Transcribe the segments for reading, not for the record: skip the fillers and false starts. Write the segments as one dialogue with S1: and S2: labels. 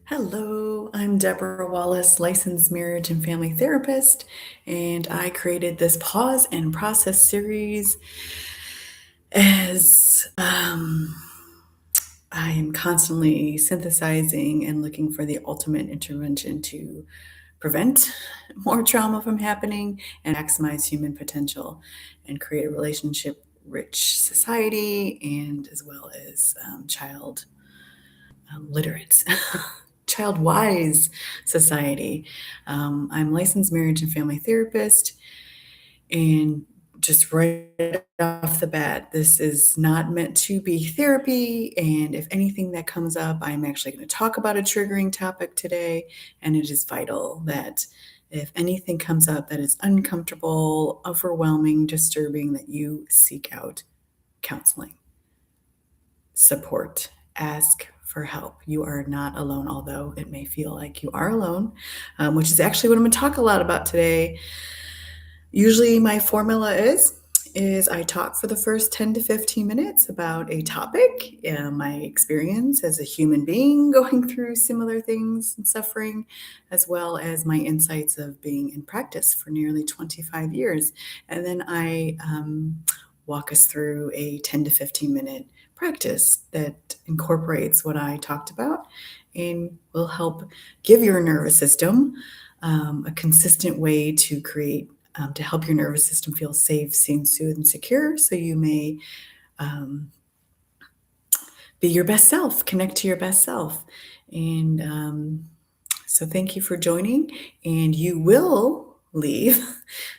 S1: Hello, I'm Deborah Wallace, licensed marriage and family therapist, and I created this pause and process series as I am constantly synthesizing and looking for the ultimate intervention to prevent more trauma from happening and maximize human potential and create a relationship rich society and as well as child literate, child wise society. I'm licensed marriage and family therapist, and just right off the bat, this is not meant to be therapy. And if anything that comes up, I'm actually going to talk about a triggering topic today. And it is vital that if anything comes up that is uncomfortable, overwhelming, disturbing, that you seek out counseling, support, ask for help. You are not alone, although it may feel like you are alone, which is actually what I'm going to talk a lot about today. Usually my formula is I talk for the first 10 to 15 minutes about a topic, my experience as a human being going through similar things and suffering, as well as my insights of being in practice for nearly 25 years. And then I walk us through a 10 to 15 minute practice that incorporates what I talked about and will help give your nervous system a consistent way to create to help your nervous system feel safe, seen, soothed, and secure, so you may um, be your best self, connect to your best self. And so thank you for joining, and you will leave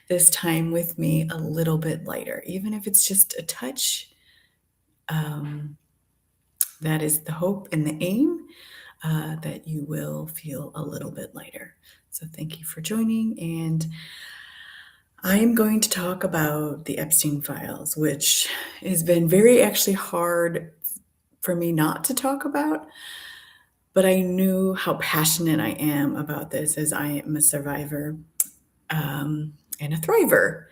S1: this time with me a little bit lighter, even if it's just a touch. Um, that is the hope and the aim, that you will feel a little bit lighter. So thank you for joining, and I'm going to talk about the Epstein files, which has been very actually hard for me not to talk about, but I knew how passionate I am about this as I am a survivor and a thriver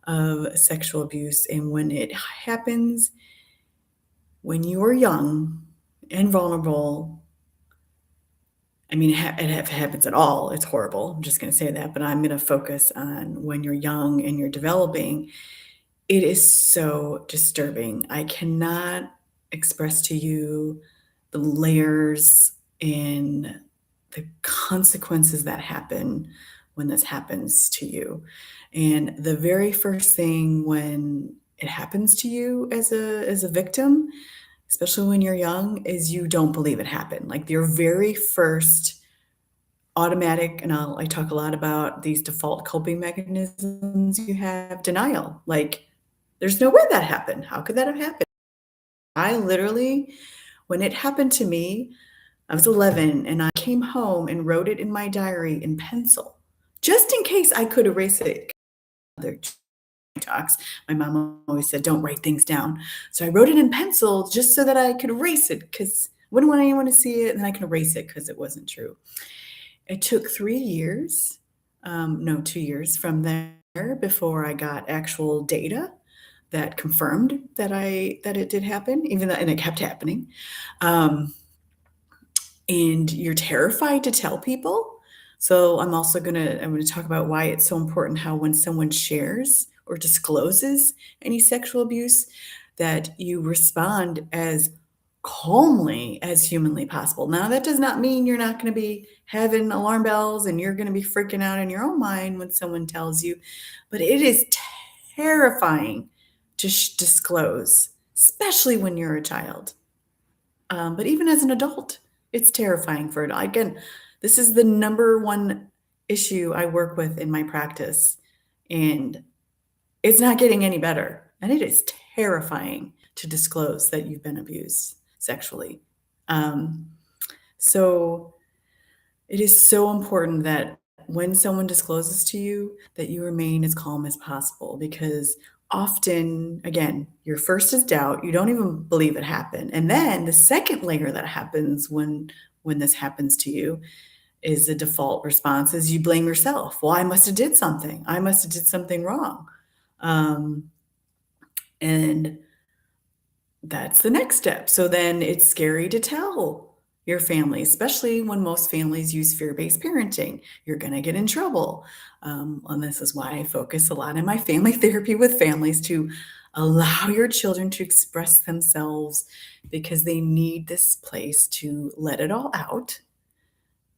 S1: of sexual abuse. And when it happens, when you are young and vulnerable, I mean, if it happens at all, it's horrible. I'm just going to say that, but I'm going to focus on when you're young and you're developing. It is so disturbing. I cannot express to you the layers and the consequences that happen when this happens to you. And the very first thing when it happens to you as a victim, especially when you're young, is you don't believe it happened. Like your very first automatic, and I talk a lot about these default coping mechanisms you have, denial. Like, there's no way that happened. How could that have happened? I literally, when it happened to me, I was 11 and I came home and wrote it in my diary in pencil, just in case I could erase it. Other talks, my mom always said, don't write things down. So I wrote it in pencil just so that I could erase it because I wouldn't want anyone to see it and then I could erase it because it wasn't true. It took 3 years, no, 2 years from there before I got actual data that confirmed that it did happen, even though, and it kept happening. Um, and you're terrified to tell people. So I'm gonna talk about why it's so important how when someone shares or discloses any sexual abuse, that you respond as calmly as humanly possible. Now, that does not mean you're not going to be having alarm bells and you're going to be freaking out in your own mind when someone tells you, but it is terrifying to disclose, especially when you're a child. But even as an adult, it's terrifying for it. Again, this is the number one issue I work with in my practice, and it's not getting any better. And it is terrifying to disclose that you've been abused sexually. Um, so it is so important that when someone discloses to you, that you remain as calm as possible because often, again, your first is doubt. You don't even believe it happened. And then the second layer that happens when this happens to you is the default response is you blame yourself. Well, I must have did something. I must have did something wrong. Um, and that's the next step. So then it's scary to tell your family, especially when most families use fear-based parenting. You're going to get in trouble. And this is why I focus a lot in my family therapy with families to allow your children to express themselves because they need this place to let it all out.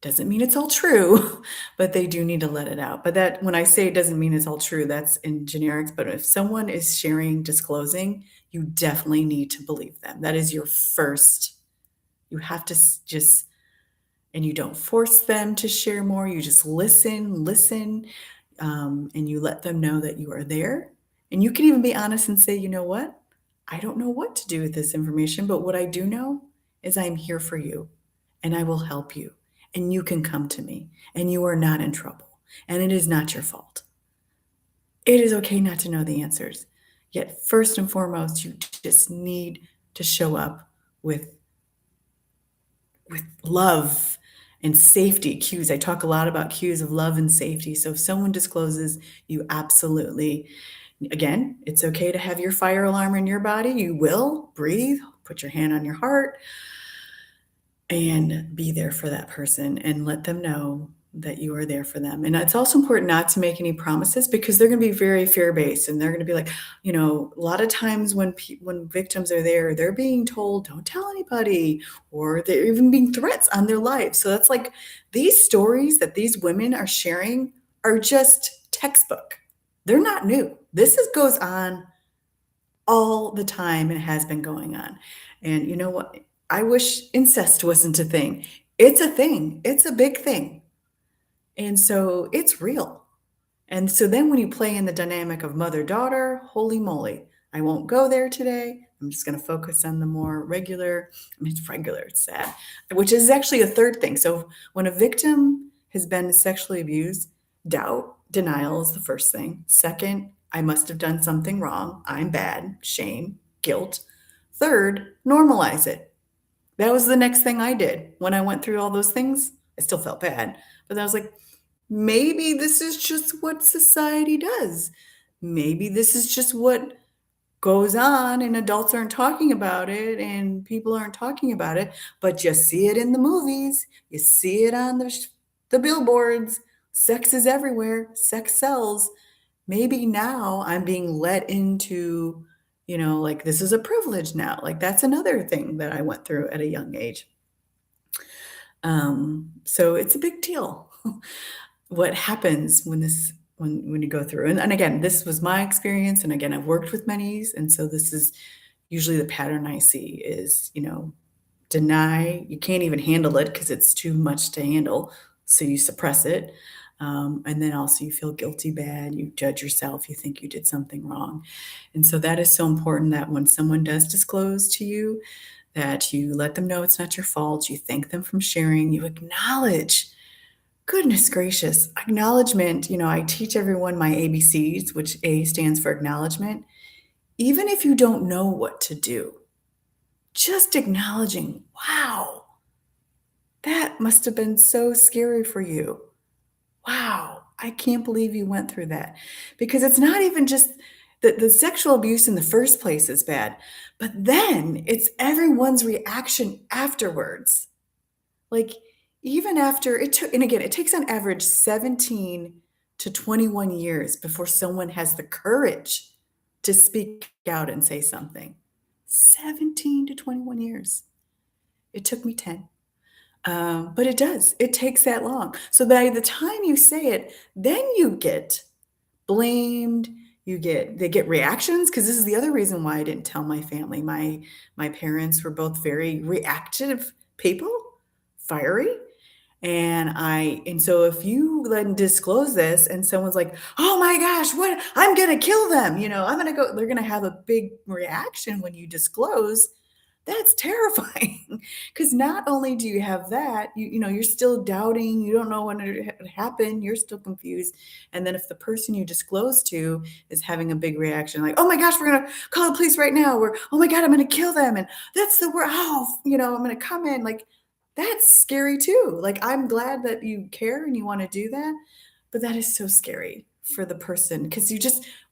S1: Doesn't mean it's all true, but they do need to let it out. But that when I say it doesn't mean it's all true, that's in generics. But if someone is sharing, disclosing, you definitely need to believe them. That is your first. You have to just, and you don't force them to share more. You just listen, and you let them know that you are there. And you can even be honest and say, you know what? I don't know what to do with this information, but what I do know is I'm here for you and I will help you. And you can come to me and you are not in trouble. And it is not your fault. It is okay not to know the answers. Yet, first and foremost, you just need to show up with love and safety cues. I talk a lot about cues of love and safety. So if someone discloses, you absolutely, again, it's okay to have your fire alarm in your body. You will breathe, put your hand on your heart, and be there for that person and let them know that you are there for them. And it's also important not to make any promises because they're going to be very fear-based and they're going to be like, a lot of times when victims are there, they're being told, don't tell anybody, or they're even being threats on their lives. So that's like these stories that these women are sharing are just textbook. They're not new. Goes on all the time and has been going on. And you know what? I wish incest wasn't a thing. It's a thing. It's a big thing. And so it's real. And so then when you play in the dynamic of mother-daughter, holy moly, I won't go there today. I'm just going to focus on the more regular. I mean, it's regular, it's sad, which is actually a third thing. So when a victim has been sexually abused, doubt, denial is the first thing. Second, I must have done something wrong. I'm bad, shame, guilt. Third, normalize it. That was the next thing I did. When I went through all those things, I still felt bad, but I was like, maybe this is just what society does. Maybe this is just what goes on and adults aren't talking about it and people aren't talking about it, but you see it in the movies. You see it on the billboards. Sex is everywhere. Sex sells. Maybe now I'm being let into, like this is a privilege now. Like that's another thing that I went through at a young age. So it's a big deal. What happens when you go through, and again, this was my experience, and again, I've worked with many, and so this is usually the pattern I see is, deny, you can't even handle it because it's too much to handle, so you suppress it, and then also you feel guilty, bad, you judge yourself, you think you did something wrong, and so that is so important that when someone does disclose to you, that you let them know it's not your fault, you thank them from sharing, you acknowledge. Goodness gracious. Acknowledgement, I teach everyone my ABCs, which A stands for acknowledgement. Even if you don't know what to do, just acknowledging, wow, that must have been so scary for you. Wow, I can't believe you went through that. Because it's not even just the sexual abuse in the first place is bad, but then it's everyone's reaction afterwards. Like, even after it took, and again, it takes on average 17 to 21 years before someone has the courage to speak out and say something. 17 to 21 years. It took me 10. But it does. It takes that long. So by the time you say it, then you get blamed. They get reactions because this is the other reason why I didn't tell my family. My parents were both very reactive people, fiery. And so if you then disclose this and someone's like, oh my gosh, what, I'm going to kill them, they're going to have a big reaction when you disclose. That's terrifying because not only do you have that, you're still doubting, you don't know when it happened, you're still confused. And then if the person you disclose to is having a big reaction, like, oh my gosh, we're going to call the police right now, or, oh my God, I'm going to kill them. And that's the word, I'm going to come in, like, that's scary too. Like, I'm glad that you care and you want to do that, but that is so scary for the person because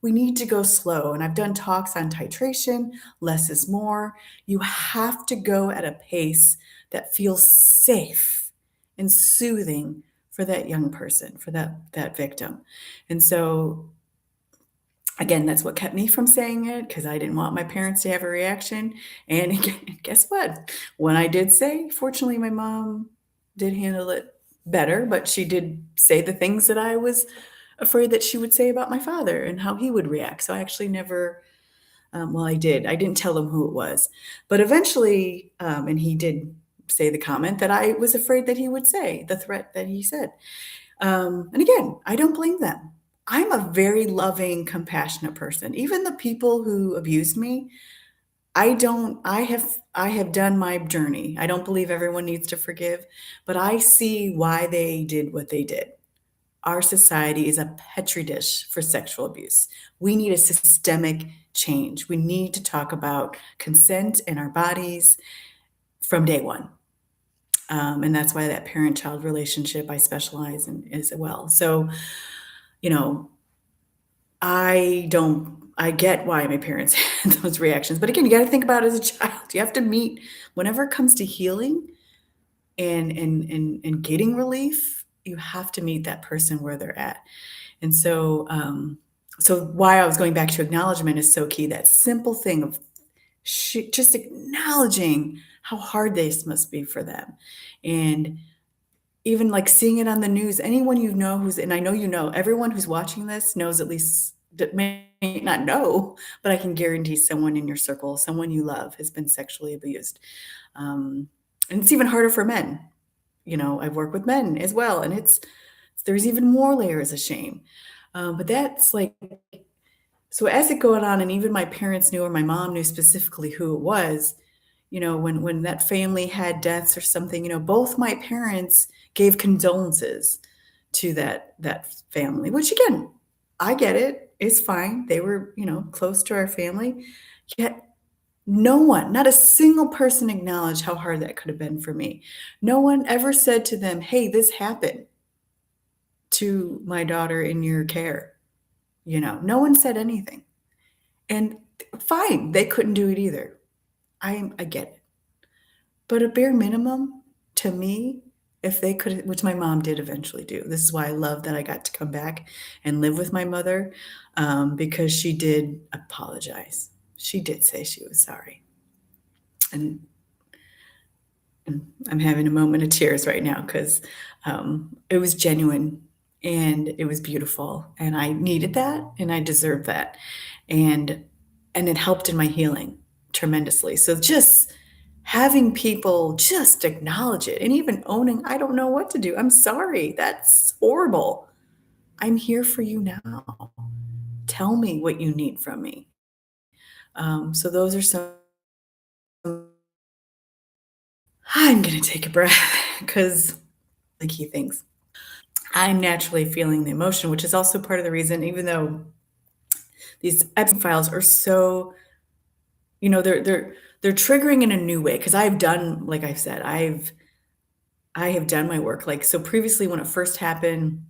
S1: we need to go slow. And I've done talks on titration, less is more. You have to go at a pace that feels safe and soothing for that young person, for that victim. And so again, that's what kept me from saying it because I didn't want my parents to have a reaction. And again, guess what? When I did say, fortunately, my mom did handle it better, but she did say the things that I was afraid that she would say about my father and how he would react. So I actually never, well, I did. I didn't tell him who it was. But eventually, and he did say the comment that I was afraid that he would say, the threat that he said. And again, I don't blame them. I'm a very loving, compassionate person. Even the people who abused me, I have done my journey. I don't believe everyone needs to forgive, but I see why they did what they did. Our society is a petri dish for sexual abuse. We need a systemic change. We need to talk about consent in our bodies from day one. And that's why that parent-child relationship I specialize in as well. So, you know, I get why my parents had those reactions. But again, you got to think about it as a child. You have to meet whenever it comes to healing and getting relief, you have to meet that person where they're at. And so, so why I was going back to acknowledgement is so key. That simple thing of just acknowledging how hard this must be for them. And even like seeing it on the news, anyone you know who's, and I know you know, everyone who's watching this knows at least that may not know, but I can guarantee someone in your circle, someone you love has been sexually abused. And it's even harder for men. You know, I've worked with men as well, and there's even more layers of shame. But that's like, so as it going on, and even my parents knew, or my mom knew specifically who it was, you know, when that family had deaths or something, you know, both my parents gave condolences to that family, which again, I get it. It's fine. They were, you know, close to our family. Yet no one, not a single person acknowledged how hard that could have been for me. No one ever said to them, "Hey, this happened to my daughter in your care." You know, no one said anything. And fine, they couldn't do it either. I get it. But a bare minimum to me, if they could, which my mom did eventually do. This is why I love that I got to come back and live with my mother, because she did apologize. She did say she was sorry. And, and I'm having a moment of tears right now because it was genuine and it was beautiful. And I needed that and I deserved that. And it helped in my healing tremendously. So just having people just acknowledge it and even owning, I don't know what to do. I'm sorry. That's horrible. I'm here for you now. Tell me what you need from me. So those are some, I'm going to take a breath because the key things. I'm naturally feeling the emotion, which is also part of the reason, even though these Epstein files are so, you know, they're triggering in a new way. Because I've done, like I said, I have done my work. Like, so previously when it first happened,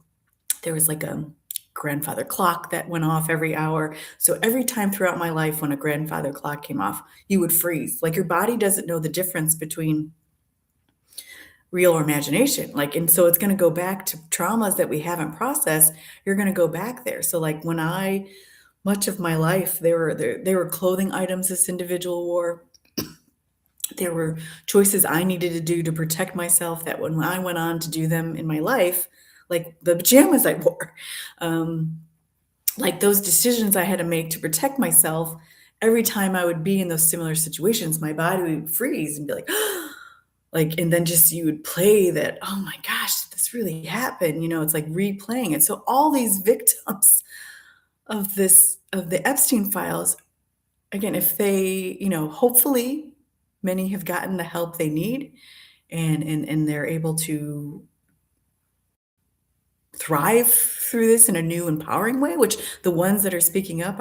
S1: there was like a grandfather clock that went off every hour. So every time throughout my life when a grandfather clock came off, you would freeze. Like your body doesn't know the difference between real or imagination. Like, and so it's going to go back to traumas that we haven't processed. You're going to go back there. So like when much of my life, they were clothing items this individual wore. There were choices I needed to do to protect myself that when I went on to do them in my life, like the pajamas I wore, like those decisions I had to make to protect myself, every time I would be in those similar situations, my body would freeze and be like, like, and then just you would play that, oh my gosh, did this really happen? You know, it's like replaying it. So all these victims of the Epstein files, again, if they, you know, hopefully many have gotten the help they need and they're able to thrive through this in a new empowering way, which the ones that are speaking up,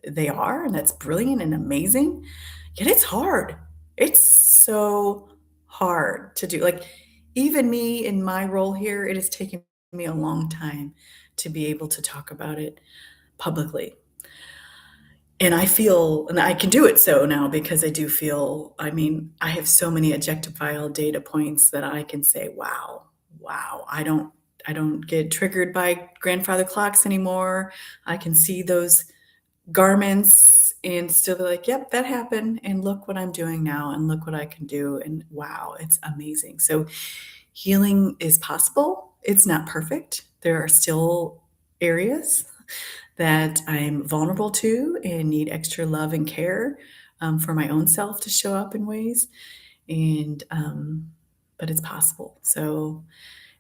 S1: they are, and that's brilliant and amazing. Yet it's hard. It's so hard to do. Like even me in my role here, it has taken me a long time to be able to talk about it publicly. and I can do it so now because I do feel, I mean, I have so many objectifiable data points that I can say, wow, wow, I don't get triggered by grandfather clocks anymore. I can see those garments and still be like, yep, that happened. And look what I'm doing now. And look what I can do. And wow, it's amazing. So healing is possible. It's not perfect. There are still areas that I'm vulnerable to and need extra love and care for my own self to show up in ways. And, but it's possible. So,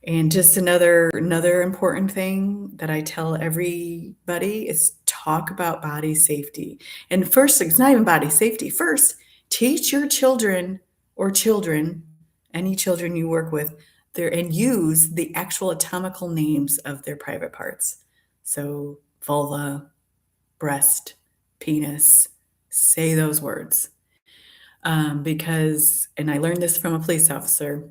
S1: and just another important thing that I tell everybody is talk about body safety. And first, it's not even body safety. First, teach your children or children, any children you work with, there and use the actual anatomical names of their private parts. So vulva, breast, penis, say those words. Because, and I learned this from a police officer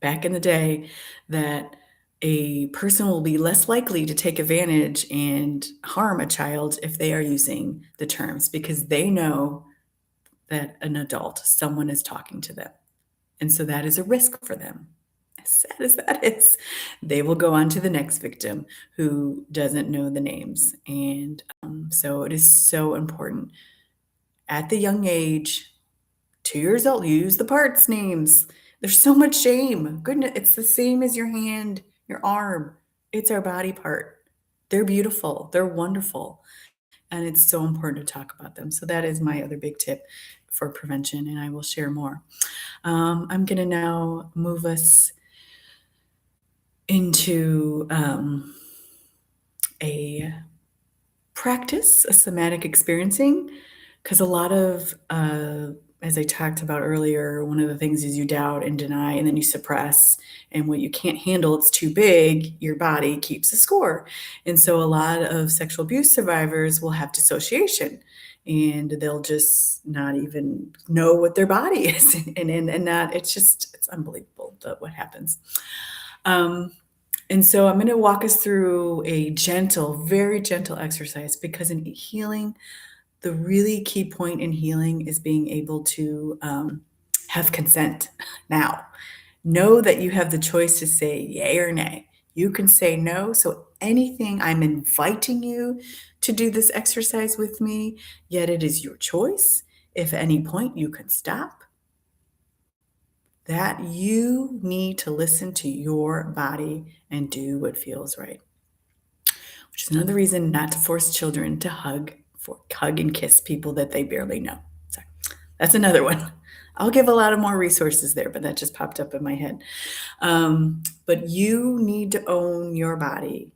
S1: back in the day, that a person will be less likely to take advantage and harm a child if they are using the terms because they know that an adult, someone is talking to them. And so that is a risk for them. As sad as that is, they will go on to the next victim who doesn't know the names. And so it is so important at the young age, 2 years old, use the parts names. There's so much shame. Goodness, it's the same as your hand, your arm. It's our body part. They're beautiful. They're wonderful. And it's so important to talk about them. So that is my other big tip for prevention, and I will share more. I'm going to now move us into a practice, a somatic experiencing, because a lot of, as I talked about earlier, one of the things is you doubt and deny, and then you suppress. And what you can't handle, it's too big, your body keeps a score. And so a lot of sexual abuse survivors will have dissociation, and they'll just not even know what their body is. And that, it's unbelievable what happens. And so I'm going to walk us through a gentle, very gentle exercise, because in healing, the really key point in healing is being able to have consent. Now, know that you have the choice to say yay or nay. You can say no. So anything, I'm inviting you to do this exercise with me, yet it is your choice. If at any point you can stop, that you need to listen to your body and do what feels right. Which is another reason not to force children to hug and kiss people that they barely know. So that's another one. I'll give a lot of more resources there, but that just popped up in my head. But you need to own your body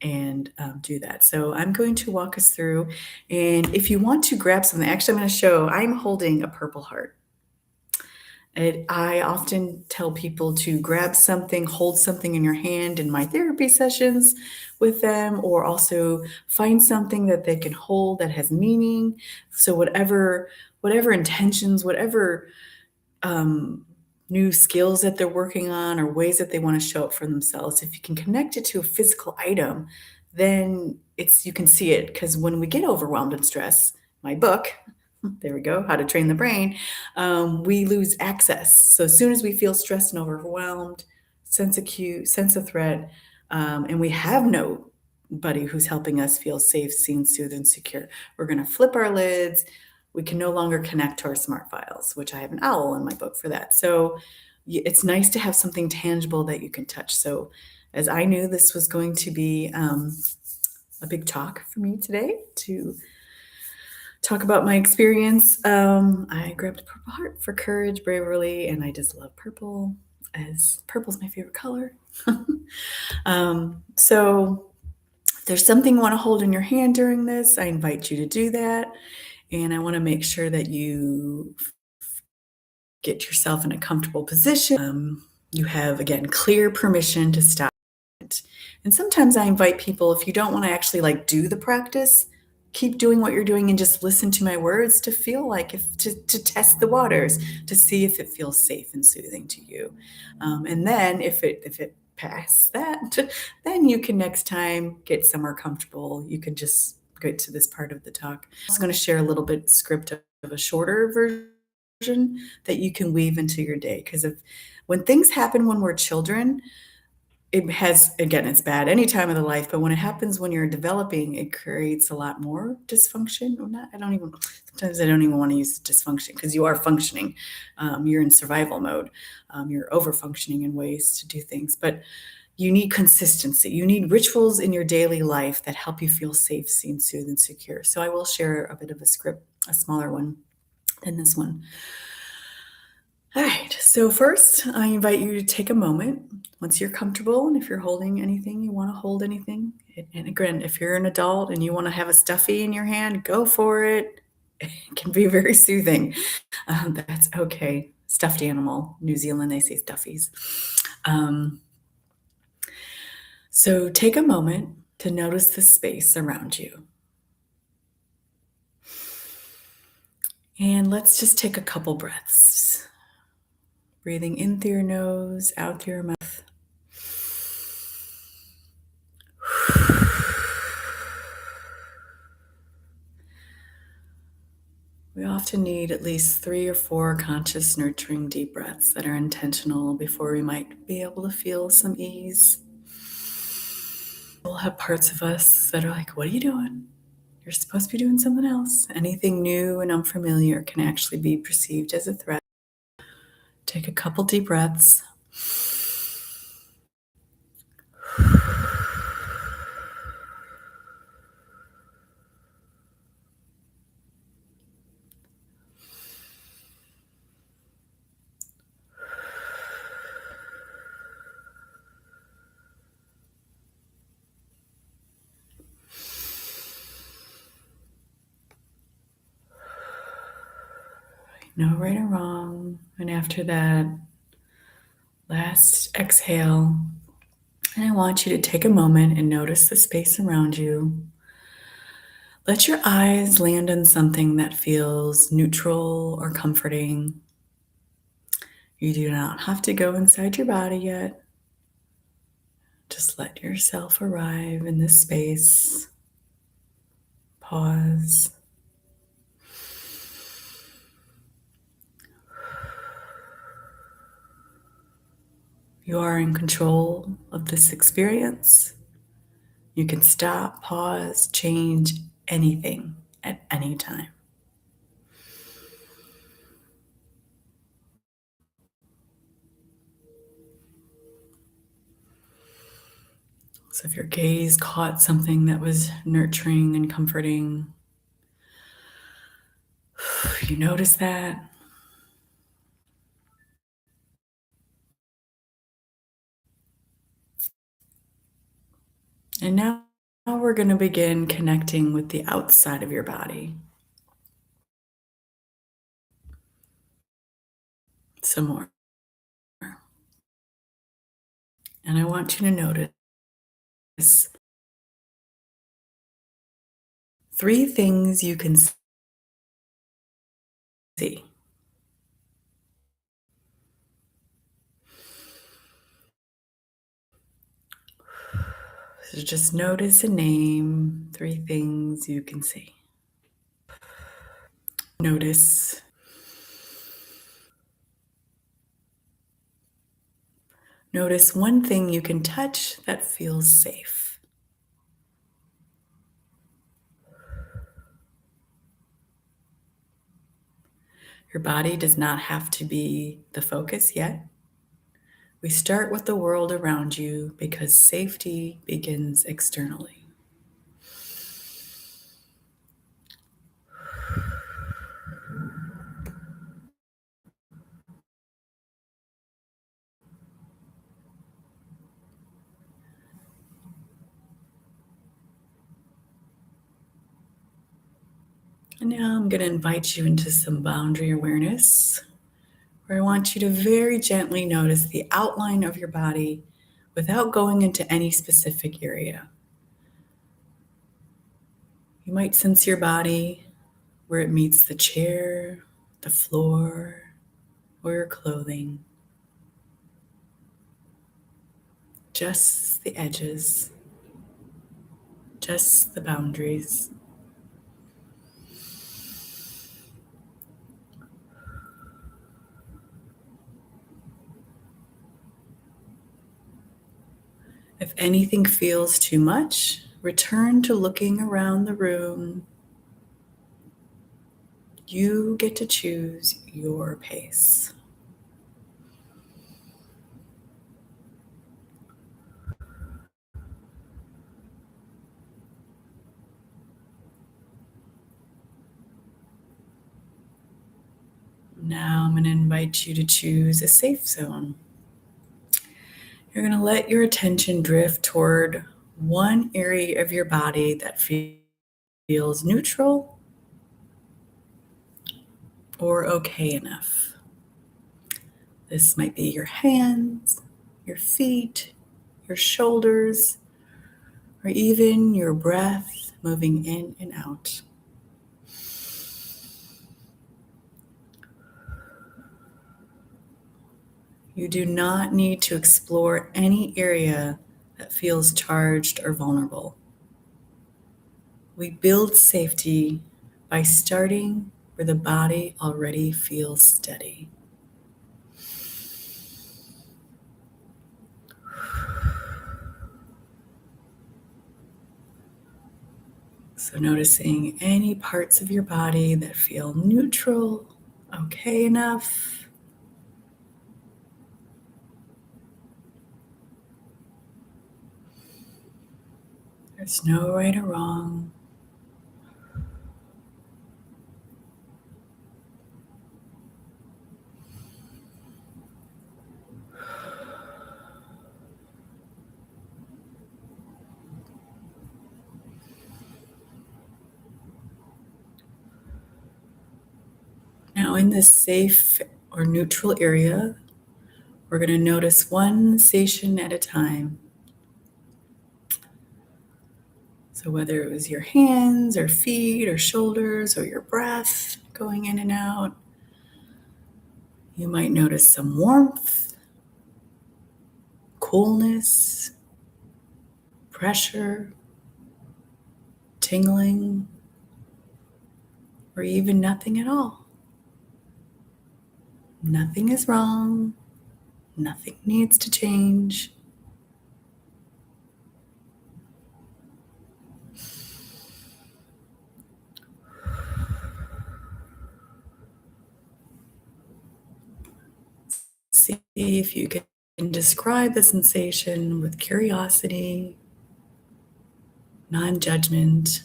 S1: and do that. So I'm going to walk us through. And if you want to grab something, actually, I'm going to show, I'm holding a purple heart. I often tell people to grab something, hold something in your hand in my therapy sessions with them, or also find something that they can hold that has meaning. So whatever intentions, whatever new skills that they're working on or ways that they want to show up for themselves, if you can connect it to a physical item, then you can see it. Because when we get overwhelmed and stressed, my book, there we go, How to Train the Brain, we lose access. So as soon as we feel stressed and overwhelmed, sense of threat, and we have nobody who's helping us feel safe, seen, soothed, and secure, we're going to flip our lids. We can no longer connect to our smart files, which I have an owl in my book for that. So it's nice to have something tangible that you can touch. So as I knew this was going to be a big talk for me today to talk about my experience, I grabbed a purple heart for courage, bravery, and I just love purple, as purple's my favorite color. So if there's something you want to hold in your hand during this, I invite you to do that. And I want to make sure that you get yourself in a comfortable position. You have, again, clear permission to stop it. And sometimes I invite people, if you don't want to actually do the practice, keep doing what you're doing and just listen to my words to feel like to test the waters, to see if it feels safe and soothing to you. And then if it passes that, then you can next time get somewhere comfortable. You can just get to this part of the talk. I'm also going to share a little bit script of a shorter version that you can weave into your day. Because when things happen when we're children, it has, again, it's bad any time of the life, but when it happens when you're developing, it creates a lot more dysfunction. Or not, sometimes I don't even want to use dysfunction because you are functioning. You're in survival mode. You're over functioning in ways to do things, but you need consistency. You need rituals in your daily life that help you feel safe, seen, soothed, and secure. So I will share a bit of a script, a smaller one than this one. All right, so first I invite you to take a moment once you're comfortable, and if you're holding anything, you want to hold anything. And again, if you're an adult and you want to have a stuffy in your hand, go for it. It can be very soothing. That's okay. Stuffed animal. New Zealand, they say stuffies. So take a moment to notice the space around you. And let's just take a couple breaths. Breathing in through your nose, out through your mouth. We often need at least 3 or 4 conscious, nurturing deep breaths that are intentional before we might be able to feel some ease. We'll have parts of us that are like, what are you doing? You're supposed to be doing something else. Anything new and unfamiliar can actually be perceived as a threat. Take a couple deep breaths. No right or wrong. And after that last exhale, and I want you to take a moment and notice the space around you. Let your eyes land on something that feels neutral or comforting. You do not have to go inside your body yet. Just let yourself arrive in this space. Pause. You are in control of this experience. You can stop, pause, change anything at any time. So if your gaze caught something that was nurturing and comforting, you notice that. And now we're going to begin connecting with the outside of your body. Some more. And I want you to notice 3 things you can see. So just notice and name 3 things you can see. Notice. Notice one thing you can touch that feels safe. Your body does not have to be the focus yet. We start with the world around you because safety begins externally. And now I'm going to invite you into some boundary awareness, where I want you to very gently notice the outline of your body without going into any specific area. You might sense your body where it meets the chair, the floor, or your clothing. Just the edges, just the boundaries. If anything feels too much, return to looking around the room. You get to choose your pace. Now I'm going to invite you to choose a safe zone. You're going to let your attention drift toward one area of your body that feels neutral or okay enough. This might be your hands, your feet, your shoulders, or even your breath moving in and out. You do not need to explore any area that feels charged or vulnerable. We build safety by starting where the body already feels steady. So noticing any parts of your body that feel neutral, okay enough. There's no right or wrong. Now in this safe or neutral area, we're going to notice one sensation at a time. So whether it was your hands or feet or shoulders or your breath going in and out, you might notice some warmth, coolness, pressure, tingling, or even nothing at all. Nothing is wrong. Nothing needs to change. See if you can describe the sensation with curiosity, non-judgment.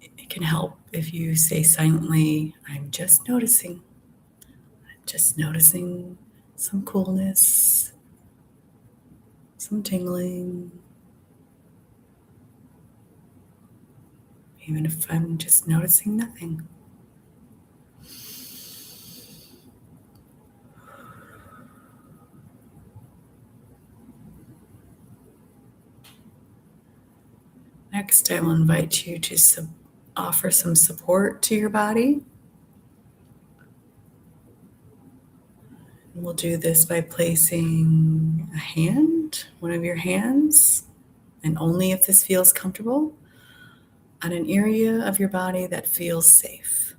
S1: It can help if you say silently, I'm just noticing. I'm just noticing some coolness, some tingling. Even if I'm just noticing nothing. Next, I will invite you to offer some support to your body. And we'll do this by placing a hand, one of your hands, and only if this feels comfortable, on an area of your body that feels safe.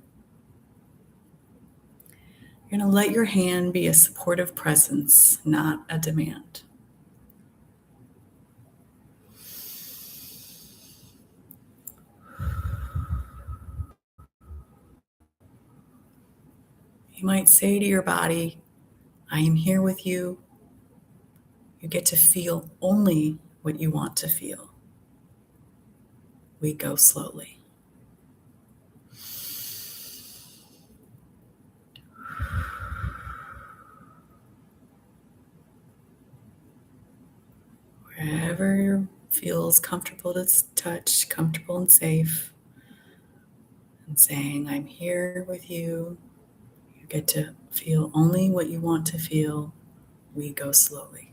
S1: You're going to let your hand be a supportive presence, not a demand. You might say to your body, I am here with you. You get to feel only what you want to feel. We go slowly. Wherever feels comfortable to touch, comfortable and safe, and saying, I'm here with you. You get to feel only what you want to feel. We go slowly.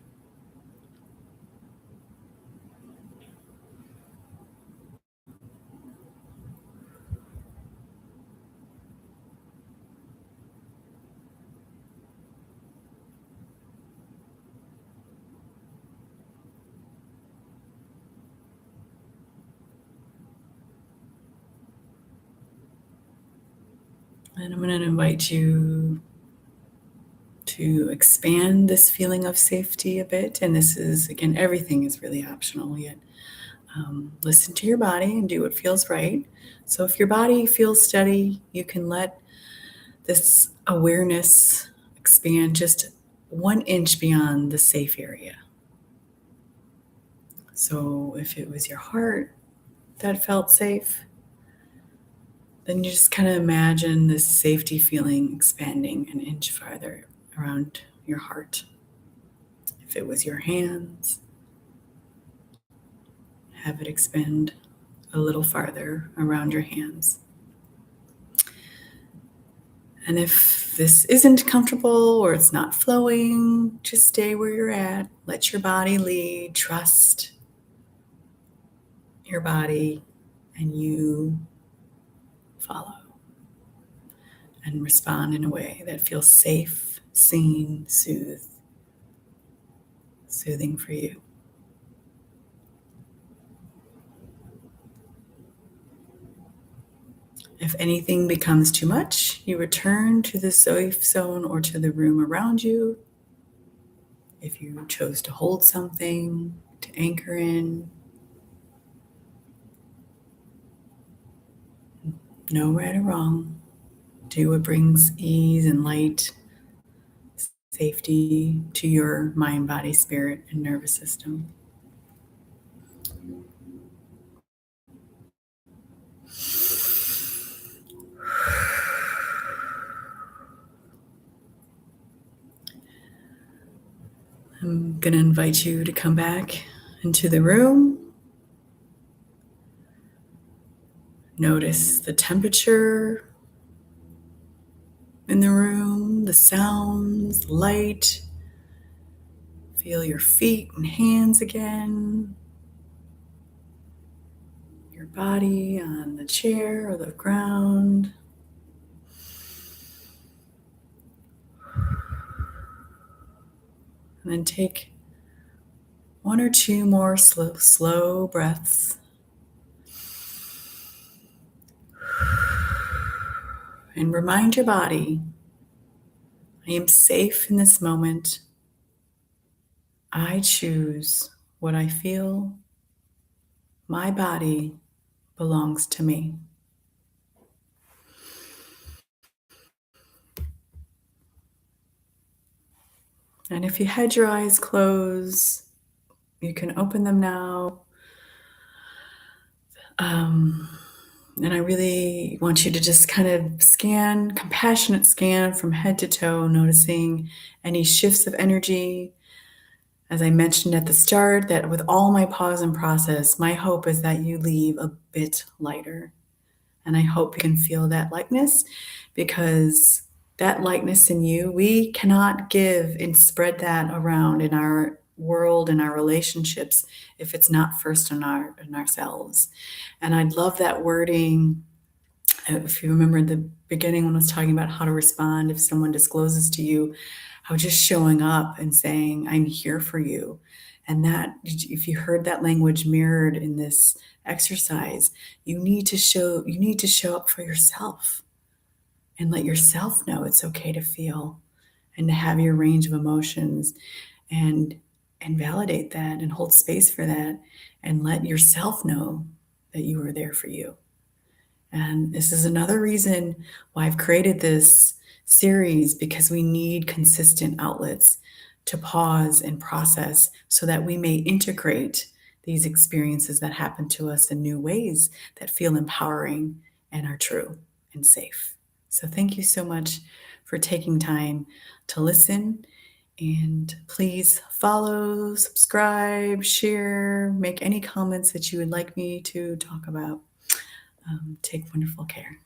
S1: And I'm going to invite you to expand this feeling of safety a bit. And this is, again, everything is really optional, yet listen to your body and do what feels right. So if your body feels steady, you can let this awareness expand just 1 inch beyond the safe area. So if it was your heart that felt safe, then you just kind of imagine this safety feeling expanding 1 inch farther around your heart. If it was your hands, have it expand a little farther around your hands. And if this isn't comfortable or it's not flowing, just stay where you're at. Let your body lead. Trust your body, and you follow and respond in a way that feels safe, seen, soothing for you. If anything becomes too much, you return to the safe zone or to the room around you. If you chose to hold something, to anchor in, no right or wrong. Do what brings ease and light, safety to your mind, body, spirit, and nervous system. I'm going to invite you to come back into the room. Notice the temperature in the room, the sounds, the light. Feel your feet and hands again. Your body on the chair or the ground. And then take 1 or 2 more slow breaths. And remind your body, I am safe in this moment. I choose what I feel. My body belongs to me. And if you had your eyes closed, you can open them now. And I really want you to just kind of scan, compassionate scan from head to toe, noticing any shifts of energy. As I mentioned at the start, that with all my pause and process, my hope is that you leave a bit lighter. And I hope you can feel that lightness, because that lightness in you, we cannot give and spread that around in our world, in our relationships, if it's not first in ourselves. And I love that wording. If you remember in the beginning when I was talking about how to respond if someone discloses to you, how just showing up and saying, I'm here for you. And that, if you heard that language mirrored in this exercise, you need to show up for yourself and let yourself know it's okay to feel and to have your range of emotions, and validate that and hold space for that, and let yourself know that you are there for you. And this is another reason why I've created this series, because we need consistent outlets to pause and process so that we may integrate these experiences that happen to us in new ways that feel empowering and are true and safe. So thank you so much for taking time to listen. And please follow, subscribe, share, make any comments that you would like me to talk about. Take wonderful care.